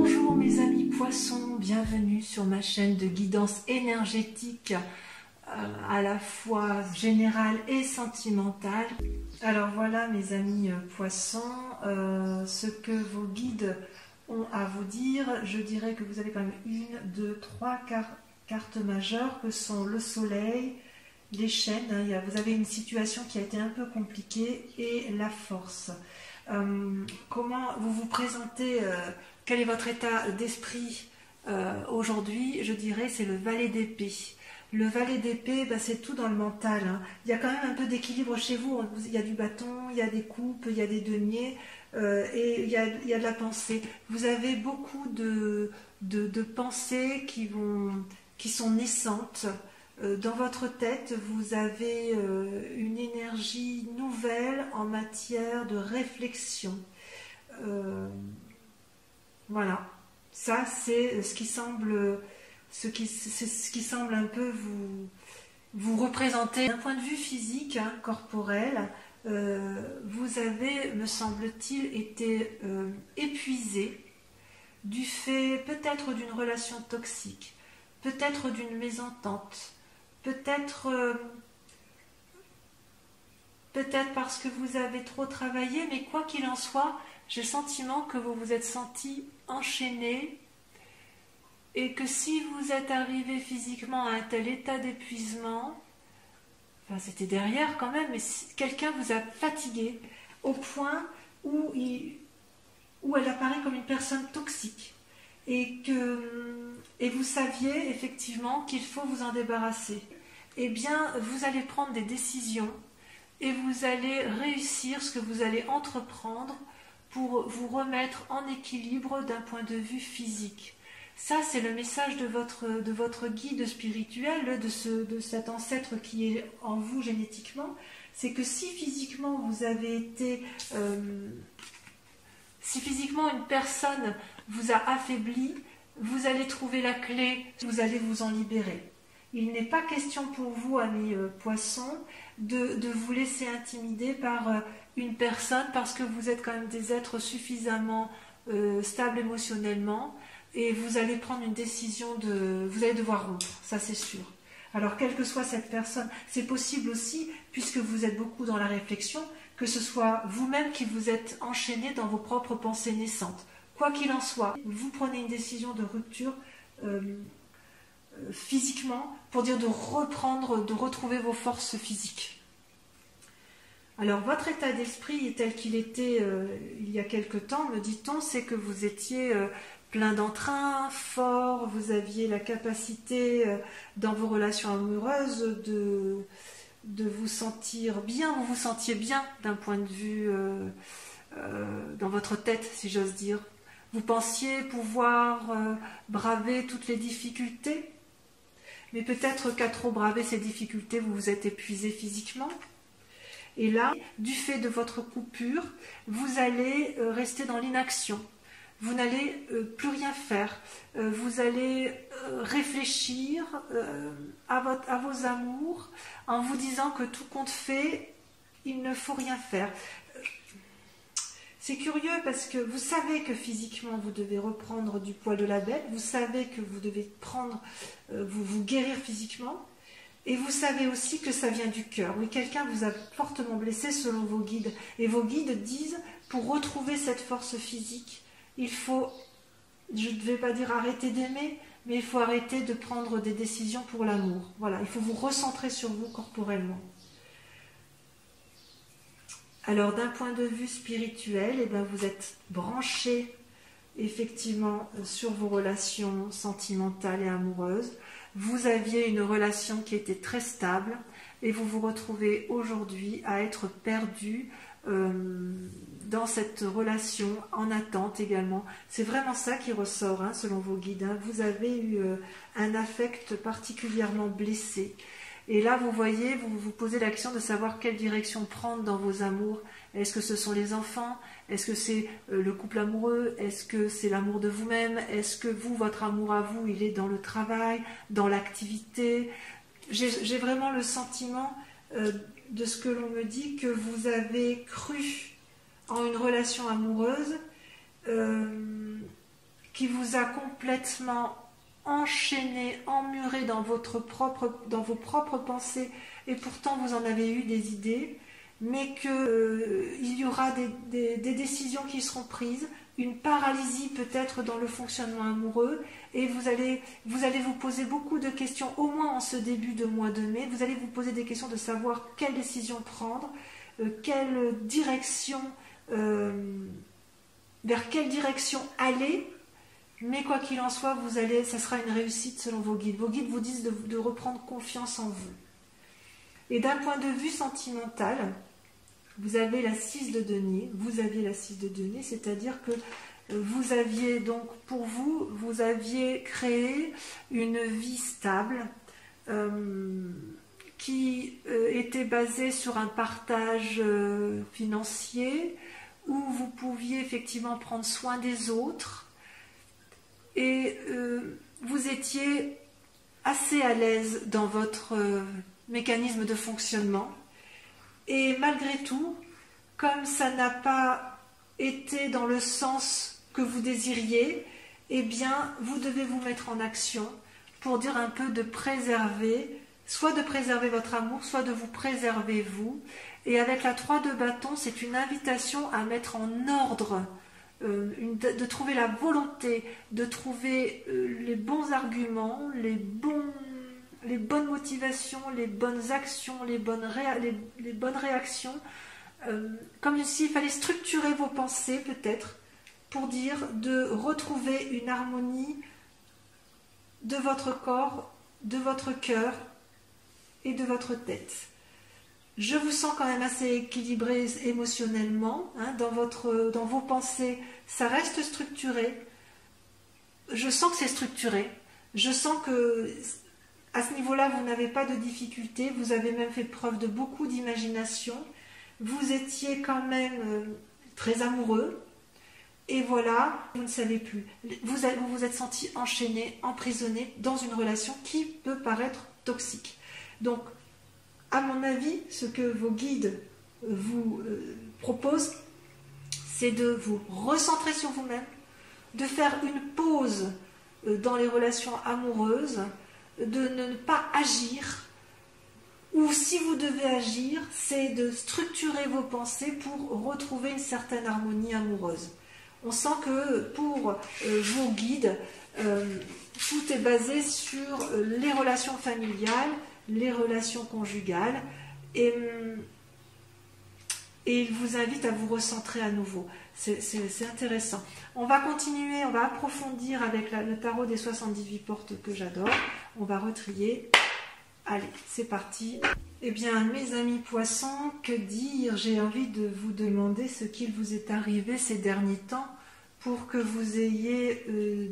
Bonjour mes amis poissons, bienvenue sur ma chaîne de guidance énergétique à la fois générale et sentimentale. Alors voilà mes amis poissons, ce que vos guides ont à vous dire. Je dirais que vous avez quand même une, deux, trois cartes majeures que sont le soleil, les chaînes, vous avez une situation qui a été un peu compliquée, et la force. Comment vous vous présentez, quel est votre état d'esprit aujourd'hui? Je dirais c'est le valet d'épée. Le valet d'épée, c'est tout dans le mental. Il y a quand même un peu d'équilibre chez vous. Il y a du bâton, il y a des coupes, il y a des deniers, et il y a de la pensée. Vous avez beaucoup de pensées qui sont naissantes. Dans votre tête, vous avez une énergie nouvelle en matière de réflexion. Voilà, ça c'est ce qui semble un peu vous représenter. D'un point de vue physique, corporel, vous avez, me semble-t-il, été épuisé du fait peut-être d'une relation toxique, peut-être d'une mésentente, peut-être parce que vous avez trop travaillé, mais quoi qu'il en soit, j'ai le sentiment que vous vous êtes senti enchaîné et que si vous êtes arrivé physiquement à un tel état d'épuisement, c'était derrière quand même, mais quelqu'un vous a fatigué au point où elle apparaît comme une personne toxique. Et vous saviez effectivement qu'il faut vous en débarrasser. Eh bien, vous allez prendre des décisions et vous allez réussir ce que vous allez entreprendre pour vous remettre en équilibre d'un point de vue physique. Ça, c'est le message de votre guide spirituel, de cet ancêtre qui est en vous génétiquement. C'est que si physiquement vous avez été... si physiquement une personne vous a affaibli, vous allez trouver la clé, vous allez vous en libérer. Il n'est pas question pour vous, amis poissons, de vous laisser intimider par une personne parce que vous êtes quand même des êtres suffisamment stables émotionnellement, et vous allez prendre une décision vous allez devoir rompre, ça c'est sûr. Alors quelle que soit cette personne, c'est possible aussi, puisque vous êtes beaucoup dans la réflexion, que ce soit vous-même qui vous êtes enchaîné dans vos propres pensées naissantes. Quoi qu'il en soit, vous prenez une décision de rupture physiquement pour dire de retrouver vos forces physiques. Alors votre état d'esprit tel qu'il était il y a quelque temps, me dit-on, c'est que vous étiez plein d'entrain, fort, vous aviez la capacité dans vos relations amoureuses de vous sentir bien, vous vous sentiez bien d'un point de vue dans votre tête, si j'ose dire. Vous pensiez pouvoir braver toutes les difficultés, mais peut-être qu'à trop braver ces difficultés, vous vous êtes épuisé physiquement. Et là, du fait de votre coupure, vous allez rester dans l'inaction. Vous n'allez plus rien faire. Vous allez réfléchir à vos amours en vous disant que tout compte fait, il ne faut rien faire. C'est curieux parce que vous savez que physiquement vous devez reprendre du poil de la bête, vous savez que vous devez vous guérir physiquement, et vous savez aussi que ça vient du cœur. Oui, quelqu'un vous a fortement blessé selon vos guides, et vos guides disent, pour retrouver cette force physique, il faut, je ne vais pas dire arrêter d'aimer, mais il faut arrêter de prendre des décisions pour l'amour. Voilà, il faut vous recentrer sur vous corporellement. Alors d'un point de vue spirituel, vous êtes branché effectivement sur vos relations sentimentales et amoureuses. Vous aviez une relation qui était très stable et vous vous retrouvez aujourd'hui à être perdu dans cette relation en attente également. C'est vraiment ça qui ressort selon vos guides. Vous avez eu un affect particulièrement blessé. Et là, vous voyez, vous vous posez la question de savoir quelle direction prendre dans vos amours. Est-ce que ce sont les enfants? Est-ce que c'est le couple amoureux? Est-ce que c'est l'amour de vous-même? Est-ce que votre amour à vous, il est dans le travail, dans l'activité? J'ai vraiment le sentiment de ce que l'on me dit, que vous avez cru en une relation amoureuse qui vous a complètement enchaîné, emmuré dans vos propres pensées, et pourtant vous en avez eu des idées, mais qu'il y aura des décisions qui seront prises, une paralysie peut-être dans le fonctionnement amoureux, et vous allez vous poser beaucoup de questions, au moins en ce début de mois de mai. Vous allez vous poser des questions de savoir quelle décision prendre, quelle direction, vers quelle direction aller. Mais quoi qu'il en soit, ça sera une réussite selon vos guides. Vos guides vous disent de reprendre confiance en vous. Et d'un point de vue sentimental, vous aviez la 6 de denier, c'est-à-dire que vous aviez donc, pour vous, vous aviez créé une vie stable qui était basée sur un partage financier, où vous pouviez effectivement prendre soin des autres, et vous étiez assez à l'aise dans votre mécanisme de fonctionnement. Et malgré tout, comme ça n'a pas été dans le sens que vous désiriez, eh bien, vous devez vous mettre en action pour dire un peu de préserver, soit de préserver votre amour, soit de vous préserver vous. Et avec la 3 de bâton, c'est une invitation à mettre en ordre, de trouver la volonté, de trouver les bons arguments, les bonnes motivations, les bonnes actions, les bonnes réactions, comme s'il fallait structurer vos pensées peut-être, pour dire de retrouver une harmonie de votre corps, de votre cœur et de votre tête. Je vous sens quand même assez équilibré émotionnellement, hein, dans vos pensées, ça reste structuré. Je sens que c'est structuré. Je sens que à ce niveau-là, vous n'avez pas de difficulté. Vous avez même fait preuve de beaucoup d'imagination. Vous étiez quand même très amoureux. Et voilà, vous ne savez plus. Vous vous êtes senti enchaîné, emprisonné dans une relation qui peut paraître toxique. Donc, à mon avis, ce que vos guides vous proposent, c'est de vous recentrer sur vous-même, de faire une pause dans les relations amoureuses, de ne pas agir, ou si vous devez agir, c'est de structurer vos pensées pour retrouver une certaine harmonie amoureuse. On sent que pour vos guides, tout est basé sur les relations familiales, les relations conjugales, et il vous invite à vous recentrer à nouveau. C'est intéressant. On va continuer, on va approfondir avec le tarot des 78 portes que j'adore. On va retrier. Allez, c'est parti. Eh bien, mes amis poissons, que dire? J'ai envie de vous demander ce qu'il vous est arrivé ces derniers temps pour que vous ayez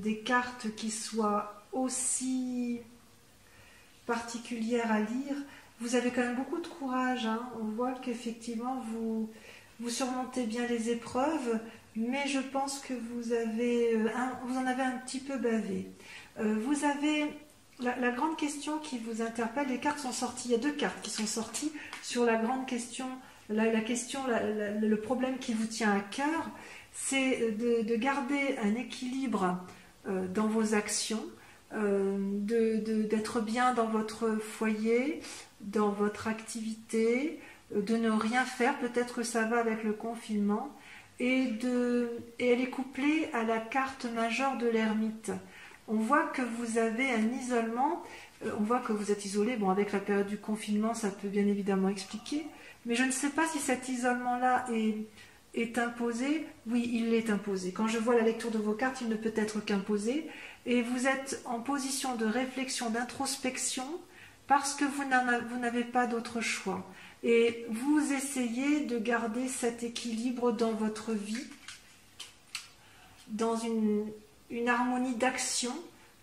des cartes qui soient aussi particulières à lire. Vous avez quand même beaucoup de courage, hein. On voit qu'effectivement vous surmontez bien les épreuves, mais je pense que vous en avez un petit peu bavé. Vous avez la grande question qui vous interpelle. Les cartes sont sorties, il y a 2 cartes qui sont sorties sur la grande question, le problème qui vous tient à cœur, c'est de garder un équilibre dans vos actions, d'être bien dans votre foyer, dans votre activité, de ne rien faire, peut-être que ça va avec le confinement, et elle est couplée à la carte majeure de l'ermite. On voit que vous avez un isolement, on voit que vous êtes isolé. Bon, avec la période du confinement, ça peut bien évidemment expliquer, mais je ne sais pas si cet isolement-là est imposé. Oui, il est imposé. Quand je vois la lecture de vos cartes, il ne peut être qu'imposé, et vous êtes en position de réflexion, d'introspection, parce que vous n'avez pas d'autre choix. Et vous essayez de garder cet équilibre dans votre vie, dans une harmonie d'action,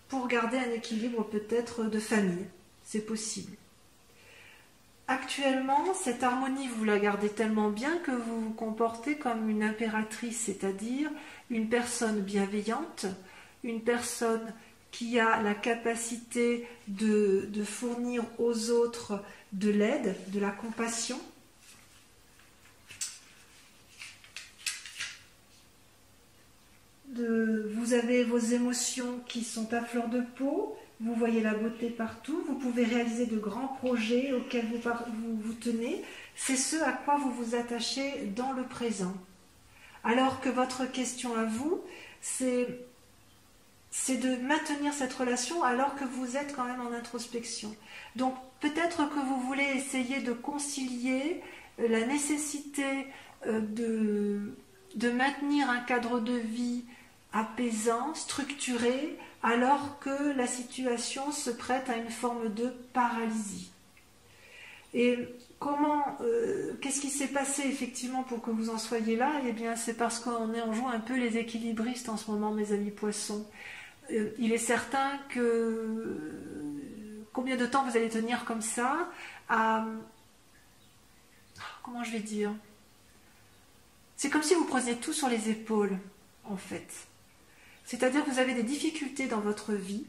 pour garder un équilibre peut-être de famille. C'est possible. Actuellement, cette harmonie, vous la gardez tellement bien que vous vous comportez comme une impératrice, c'est-à-dire une personne bienveillante, une personne qui a la capacité de fournir aux autres de l'aide, de la compassion. vous avez vos émotions qui sont à fleur de peau, vous voyez la beauté partout, vous pouvez réaliser de grands projets auxquels vous tenez. C'est ce à quoi vous vous attachez dans le présent. Alors que votre question à vous, c'est de maintenir cette relation alors que vous êtes quand même en introspection. Donc peut-être que vous voulez essayer de concilier la nécessité de maintenir un cadre de vie apaisant, structuré, alors que la situation se prête à une forme de paralysie. Et qu'est-ce qui s'est passé effectivement pour que vous en soyez là? Eh bien, c'est parce qu'on joue un peu les équilibristes en ce moment, mes amis poissons. Il est certain que combien de temps vous allez tenir comme ça comment je vais dire? C'est comme si vous preniez tout sur les épaules, en fait. C'est-à-dire que vous avez des difficultés dans votre vie,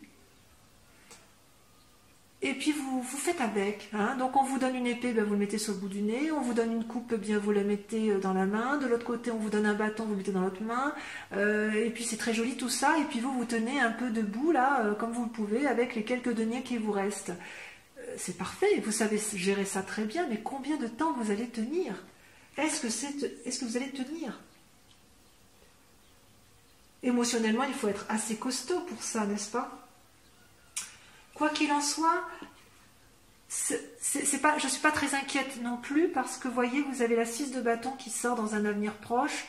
et puis vous faites avec. Hein. Donc on vous donne une épée, vous le mettez sur le bout du nez, on vous donne une coupe, vous la mettez dans la main, de l'autre côté on vous donne un bâton, vous le mettez dans l'autre main, et puis c'est très joli tout ça, et puis vous tenez un peu debout là, comme vous le pouvez, avec les quelques deniers qui vous restent. C'est parfait, vous savez gérer ça très bien, mais combien de temps vous allez tenir? Est-ce que vous allez tenir? Émotionnellement, il faut être assez costaud pour ça, n'est-ce pas? Quoi qu'il en soit, je ne suis pas très inquiète non plus, parce que, voyez, vous avez la 6 de bâton qui sort dans un avenir proche,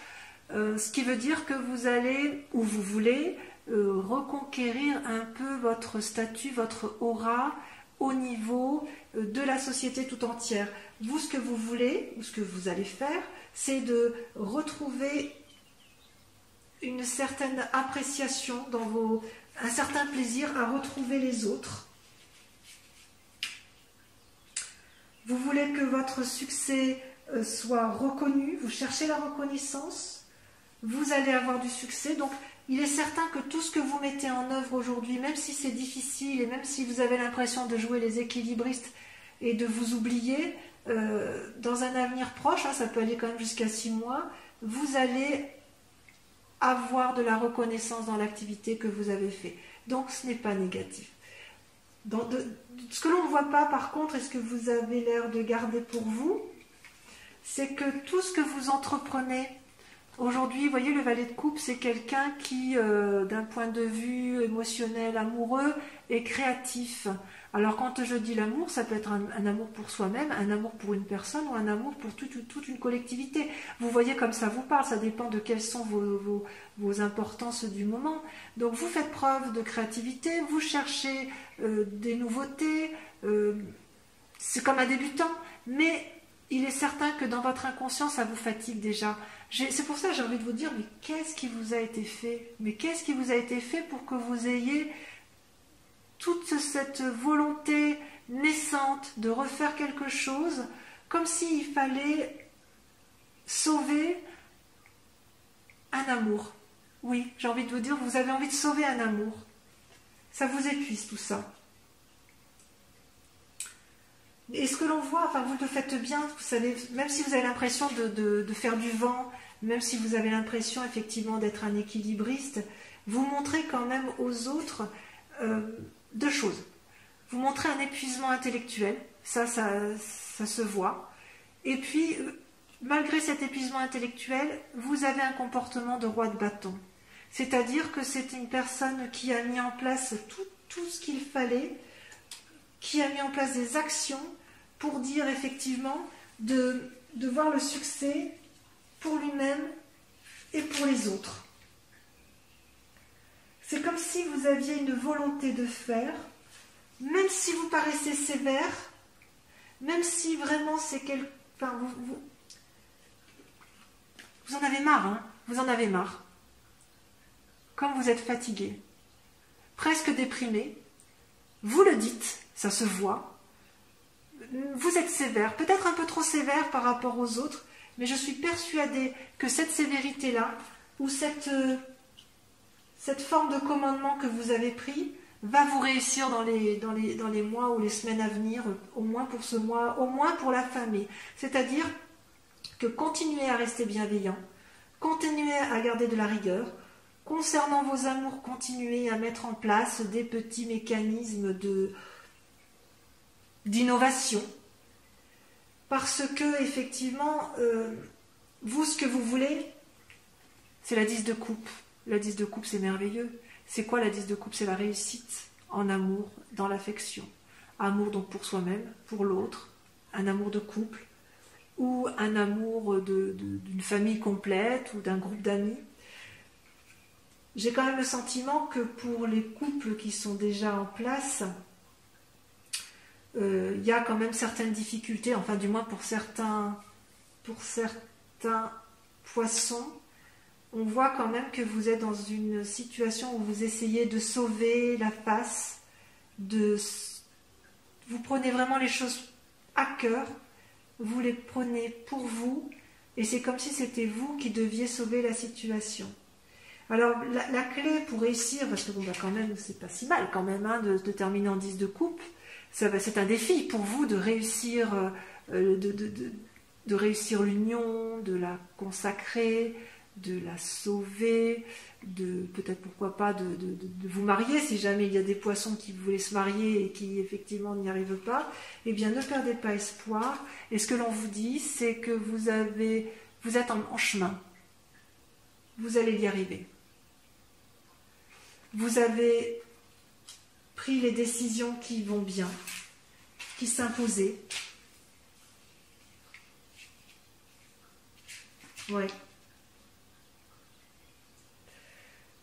ce qui veut dire que vous allez, ou vous voulez, reconquérir un peu votre statut, votre aura, au niveau de la société tout entière. Vous, ce que vous voulez, ou ce que vous allez faire, c'est de retrouver une certaine appréciation, un certain plaisir à retrouver les autres. Vous voulez que votre succès soit reconnu, vous cherchez la reconnaissance, vous allez avoir du succès, donc il est certain que tout ce que vous mettez en œuvre aujourd'hui, même si c'est difficile et même si vous avez l'impression de jouer les équilibristes et de vous oublier, dans un avenir proche, hein, ça peut aller quand même jusqu'à 6 mois, vous allez avoir de la reconnaissance dans l'activité que vous avez fait. Donc ce n'est pas négatif. Ce que l'on ne voit pas par contre, et ce que vous avez l'air de garder pour vous, c'est que tout ce que vous entreprenez aujourd'hui, vous voyez, le valet de coupe, c'est quelqu'un qui, d'un point de vue émotionnel, amoureux, est créatif. Alors quand je dis l'amour, ça peut être un amour pour soi-même, un amour pour une personne ou un amour pour toute une collectivité. Vous voyez comme ça vous parle, ça dépend de quelles sont vos importances du moment. Donc vous faites preuve de créativité, vous cherchez des nouveautés, c'est comme un débutant, mais il est certain que dans votre inconscient, ça vous fatigue déjà. C'est pour ça que j'ai envie de vous dire, mais qu'est-ce qui vous a été fait? Mais qu'est-ce qui vous a été fait pour que vous ayez toute cette volonté naissante de refaire quelque chose, comme s'il fallait sauver un amour? Oui, j'ai envie de vous dire, vous avez envie de sauver un amour. Ça vous épuise tout ça. Et ce que l'on voit, enfin vous le faites bien, vous savez, même si vous avez l'impression de faire du vent, même si vous avez l'impression effectivement d'être un équilibriste, vous montrez quand même aux autres deux choses. Vous montrez un épuisement intellectuel, ça se voit. Et puis, malgré cet épuisement intellectuel, vous avez un comportement de roi de bâton. C'est-à-dire que c'est une personne qui a mis en place tout ce qu'il fallait, qui a mis en place des actions pour dire effectivement de voir le succès pour lui-même et pour les autres. C'est comme si vous aviez une volonté de faire, même si vous paraissez sévère, même si vraiment c'est enfin, vous en avez marre, hein, vous en avez marre. Comme vous êtes fatigué, presque déprimé, vous le dites, ça se voit, vous êtes sévère, peut-être un peu trop sévère par rapport aux autres, mais je suis persuadée que cette sévérité-là, ou cette forme de commandement que vous avez pris, va vous réussir dans les mois ou les semaines à venir, au moins pour ce mois, au moins pour la famille. C'est-à-dire que continuez à rester bienveillant, continuez à garder de la rigueur, concernant vos amours, continuez à mettre en place des petits mécanismes d'innovation. Parce que, effectivement, vous, ce que vous voulez, c'est la 10 de coupe. La 10 de coupe, c'est merveilleux. C'est quoi la 10 de coupe? C'est la réussite en amour, dans l'affection. Amour donc pour soi-même, pour l'autre, un amour de couple, ou un amour d'une famille complète, ou d'un groupe d'amis. J'ai quand même le sentiment que pour les couples qui sont déjà en place, il y a quand même certaines difficultés, enfin du moins pour certains poissons, on voit quand même que vous êtes dans une situation où vous essayez de sauver la face, vous prenez vraiment les choses à cœur, vous les prenez pour vous, et c'est comme si c'était vous qui deviez sauver la situation. Alors la clé pour réussir, parce que bon, bah, quand même c'est pas si mal quand même hein, de terminer en 10 de coupe, c'est un défi pour vous de réussir de réussir l'union, de la consacrer, de la sauver, peut-être pourquoi pas de vous marier si jamais il y a des poissons qui voulaient se marier et qui effectivement n'y arrivent pas. Eh bien ne perdez pas espoir, et ce que l'on vous dit c'est que vous êtes en chemin, vous allez y arriver. Vous avez pris les décisions qui vont bien, qui s'imposaient. Ouais.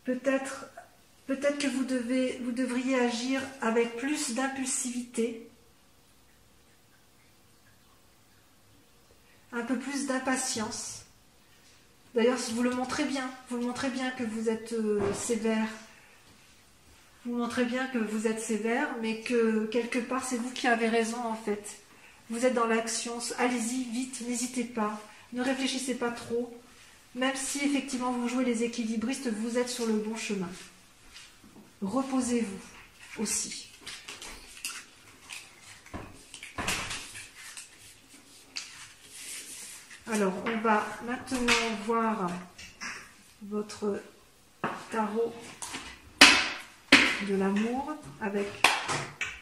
Peut-être que vous devriez agir avec plus d'impulsivité, un peu plus d'impatience. D'ailleurs, vous le montrez bien que vous êtes sévère. Vous montrez bien que vous êtes sévère, mais que quelque part, c'est vous qui avez raison en fait. Vous êtes dans l'action, allez-y, vite, n'hésitez pas, ne réfléchissez pas trop. Même si effectivement vous jouez les équilibristes, vous êtes sur le bon chemin. Reposez-vous aussi. Alors, on va maintenant voir votre tarot de l'amour avec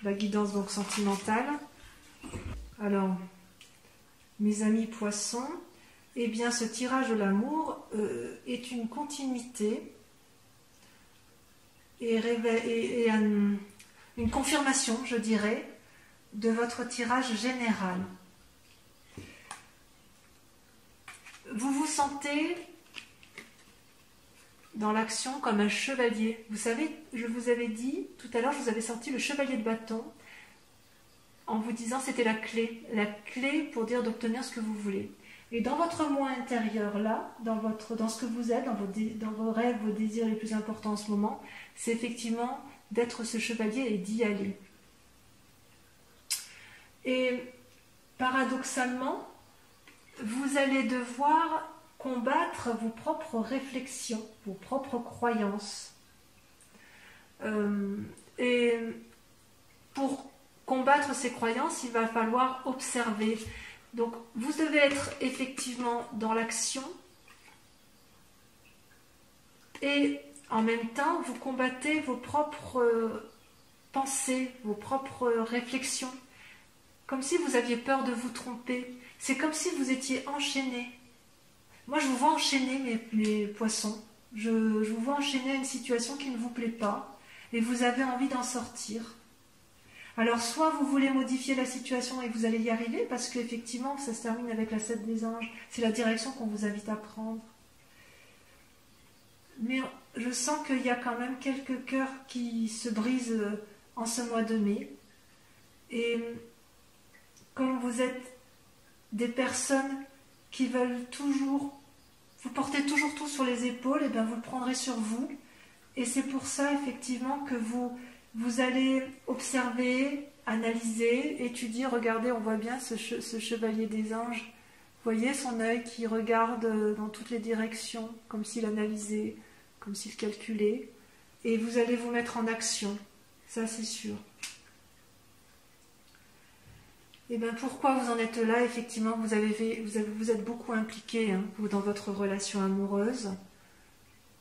la guidance donc sentimentale. Alors, mes amis poissons, eh bien ce tirage de l'amour est une continuité et une confirmation, je dirais, de votre tirage général. Vous vous sentez dans l'action comme un chevalier. Vous savez, je vous avais dit, tout à l'heure, je vous avais sorti le chevalier de bâton en vous disant c'était la clé pour dire d'obtenir ce que vous voulez. Et dans votre moi intérieur, là, dans ce que vous êtes, dans vos rêves, vos désirs les plus importants en ce moment, c'est effectivement d'être ce chevalier et d'y aller. Et paradoxalement, vous allez devoir combattre vos propres réflexions, vos propres croyances. Et pour combattre ces croyances, il va falloir observer. Donc, vous devez être effectivement dans l'action et en même temps, vous combattez vos propres pensées, vos propres réflexions, comme si vous aviez peur de vous tromper. C'est comme si vous étiez enchaîné. Moi, je vous vois enchaîner mes poissons. Je vous vois enchaîner à une situation qui ne vous plaît pas et vous avez envie d'en sortir. Alors, soit vous voulez modifier la situation et vous allez y arriver, parce qu'effectivement, ça se termine avec la 7 des anges. C'est la direction qu'on vous invite à prendre. Mais je sens qu'il y a quand même quelques cœurs qui se brisent en ce mois de mai. Et comme vous êtes des personnes qui veulent toujours, vous portez toujours tout sur les épaules, et bien vous le prendrez sur vous. Et c'est pour ça, effectivement, que vous allez observer, analyser, étudier, regarder, on voit bien ce chevalier des anges. Vous voyez son œil qui regarde dans toutes les directions, comme s'il analysait, comme s'il calculait. Et vous allez vous mettre en action, ça c'est sûr. Et bien pourquoi vous en êtes là? Effectivement, vous êtes beaucoup impliqué dans votre relation amoureuse.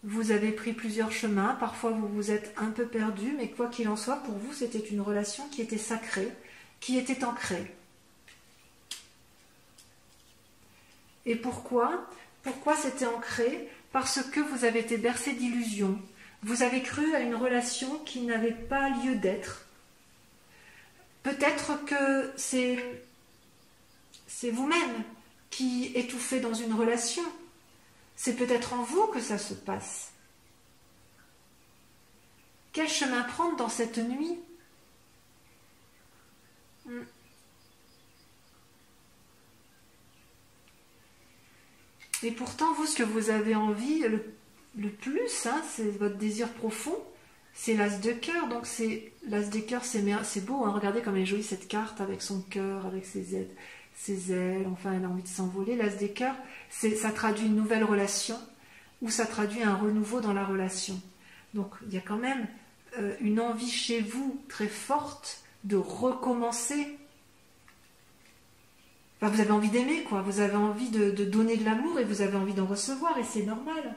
vous avez pris plusieurs chemins, parfois vous vous êtes un peu perdu, mais quoi qu'il en soit, pour vous, c'était une relation qui était sacrée, qui était ancrée. Et pourquoi? Pourquoi c'était ancré? Parce que vous avez été bercé d'illusions. Vous avez cru à une relation qui n'avait pas lieu d'être. Peut-être que c'est vous-même qui étouffez dans une relation. C'est peut-être en vous que ça se passe. Quel chemin prendre dans cette nuit? Et pourtant, vous, ce que vous avez envie le plus, hein, c'est votre désir profond, c'est l'as de cœur. Donc l'as de cœur, c'est beau, hein, regardez comme elle est jolie cette carte avec son cœur, avec ses ailes, enfin elle a envie de s'envoler. L'as des cœurs, ça traduit une nouvelle relation ou ça traduit un renouveau dans la relation. Donc il y a quand même une envie chez vous très forte de recommencer. Enfin, vous avez envie d'aimer, quoi. Vous avez envie de donner de l'amour et vous avez envie d'en recevoir et c'est normal.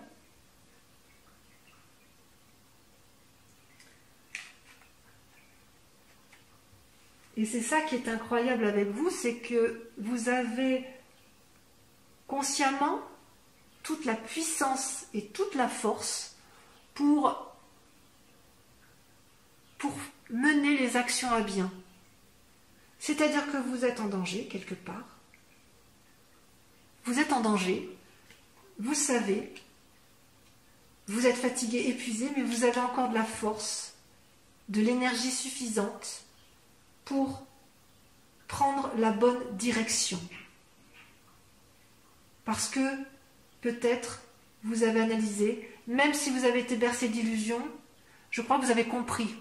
Et c'est ça qui est incroyable avec vous, c'est que vous avez consciemment toute la puissance et toute la force pour mener les actions à bien. C'est-à-dire que vous êtes en danger quelque part. Vous êtes en danger, vous savez, vous êtes fatigué, épuisé, mais vous avez encore de la force, de l'énergie suffisante pour prendre la bonne direction. Parce que peut-être vous avez analysé, même si vous avez été bercé d'illusions, je crois que vous avez compris.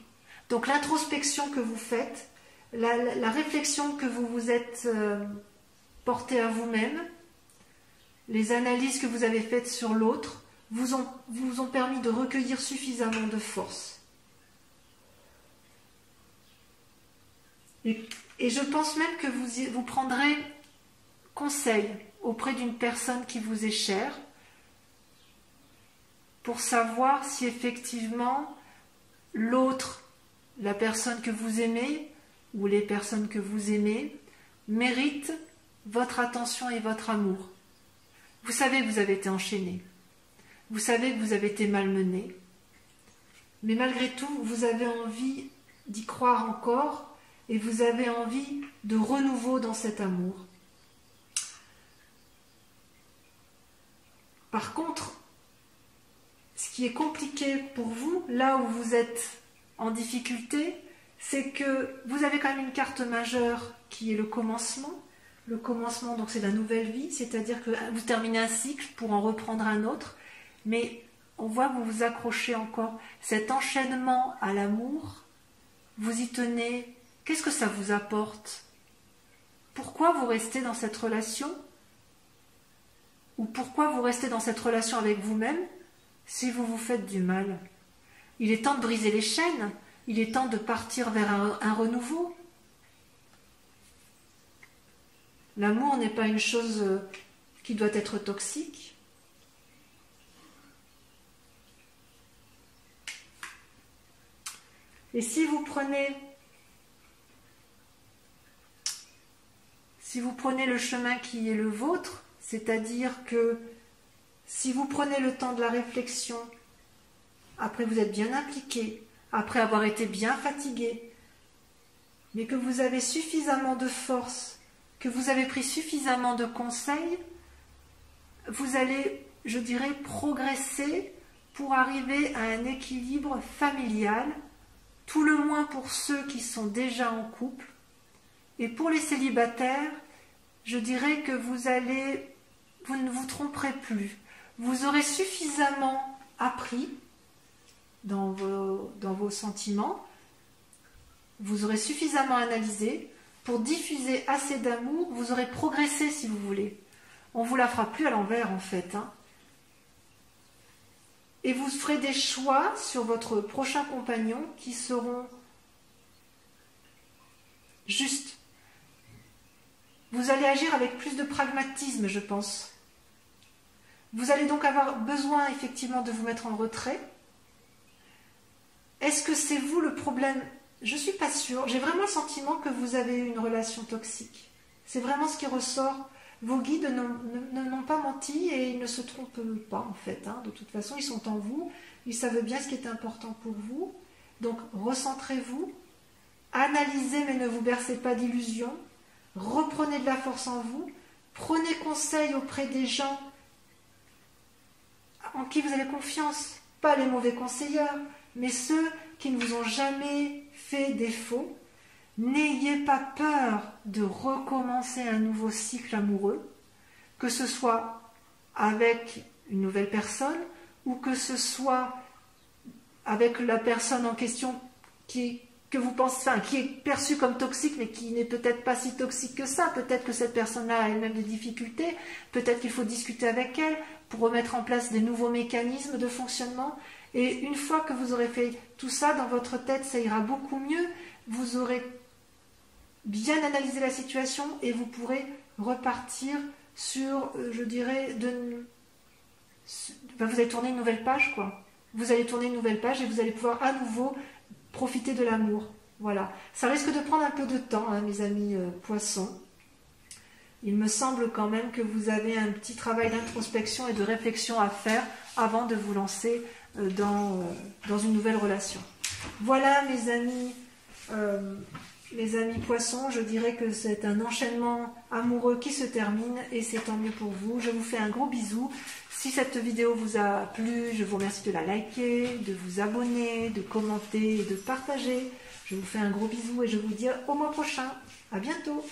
Donc l'introspection que vous faites, la réflexion que vous vous êtes portée à vous-même, les analyses que vous avez faites sur l'autre, vous ont permis de recueillir suffisamment de force. Et je pense même que vous prendrez conseil auprès d'une personne qui vous est chère pour savoir si effectivement l'autre, la personne que vous aimez ou les personnes que vous aimez, méritent votre attention et votre amour. Vous savez que vous avez été enchaîné, vous savez que vous avez été malmené, mais malgré tout, vous avez envie d'y croire encore et vous avez envie de renouveau dans cet amour. Par contre, ce qui est compliqué pour vous, là où vous êtes en difficulté, c'est que vous avez quand même une carte majeure qui est le commencement. Le commencement, donc c'est la nouvelle vie, c'est-à-dire que vous terminez un cycle pour en reprendre un autre, mais on voit que vous vous accrochez encore. Cet enchaînement à l'amour, vous y tenez. Qu'est-ce que ça vous apporte? Pourquoi vous restez dans cette relation? Ou pourquoi vous restez dans cette relation avec vous-même si vous vous faites du mal? Il est temps de briser les chaînes, il est temps de partir vers un renouveau. L'amour n'est pas une chose qui doit être toxique. Et si vous prenez le chemin qui est le vôtre, c'est-à-dire que si vous prenez le temps de la réflexion, après vous êtes bien impliqué, après avoir été bien fatigué, mais que vous avez suffisamment de force, que vous avez pris suffisamment de conseils, vous allez, je dirais, progresser pour arriver à un équilibre familial, tout le moins pour ceux qui sont déjà en couple. Et pour les célibataires, je dirais que vous ne vous tromperez plus. Vous aurez suffisamment appris dans vos sentiments, vous aurez suffisamment analysé pour diffuser assez d'amour, vous aurez progressé si vous voulez. On ne vous la fera plus à l'envers en fait. Hein. Et vous ferez des choix sur votre prochain compagnon qui seront justes. Vous allez agir avec plus de pragmatisme, je pense. Vous allez donc avoir besoin effectivement de vous mettre en retrait. Est-ce que c'est vous le problème? Je ne suis pas sûre. J'ai vraiment le sentiment que vous avez eu une relation toxique. C'est vraiment ce qui ressort. Vos guides n'ont pas menti et ils ne se trompent pas en fait. Hein. De toute façon, ils sont en vous. Ils savent bien ce qui est important pour vous. Donc, recentrez-vous. Analysez mais ne vous bercez pas d'illusions. Reprenez de la force en vous. Prenez conseil auprès des gens en qui vous avez confiance. Pas les mauvais conseilleurs, mais ceux qui ne vous ont jamais fait défaut. N'ayez pas peur de recommencer un nouveau cycle amoureux, que ce soit avec une nouvelle personne ou que ce soit avec la personne en question que vous pensez, enfin, qui est perçue comme toxique mais qui n'est peut-être pas si toxique que ça. Peut-être que cette personne-là a elle-même des difficultés, peut-être qu'il faut discuter avec elle pour remettre en place des nouveaux mécanismes de fonctionnement. Et une fois que vous aurez fait tout ça, dans votre tête, ça ira beaucoup mieux. Vous aurez bien analysé la situation et vous pourrez repartir sur, je dirais, vous allez tourner une nouvelle page, quoi. Vous allez tourner une nouvelle page et vous allez pouvoir à nouveau profiter de l'amour. Voilà. Ça risque de prendre un peu de temps, hein, mes amis poissons. Il me semble quand même que vous avez un petit travail d'introspection et de réflexion à faire avant de vous lancer dans une nouvelle relation. Voilà, mes amis poissons, je dirais que c'est un enchaînement amoureux qui se termine et c'est tant mieux pour vous. Je vous fais un gros bisou. Si cette vidéo vous a plu, je vous remercie de la liker, de vous abonner, de commenter et de partager. Je vous fais un gros bisou et je vous dis au mois prochain. À bientôt.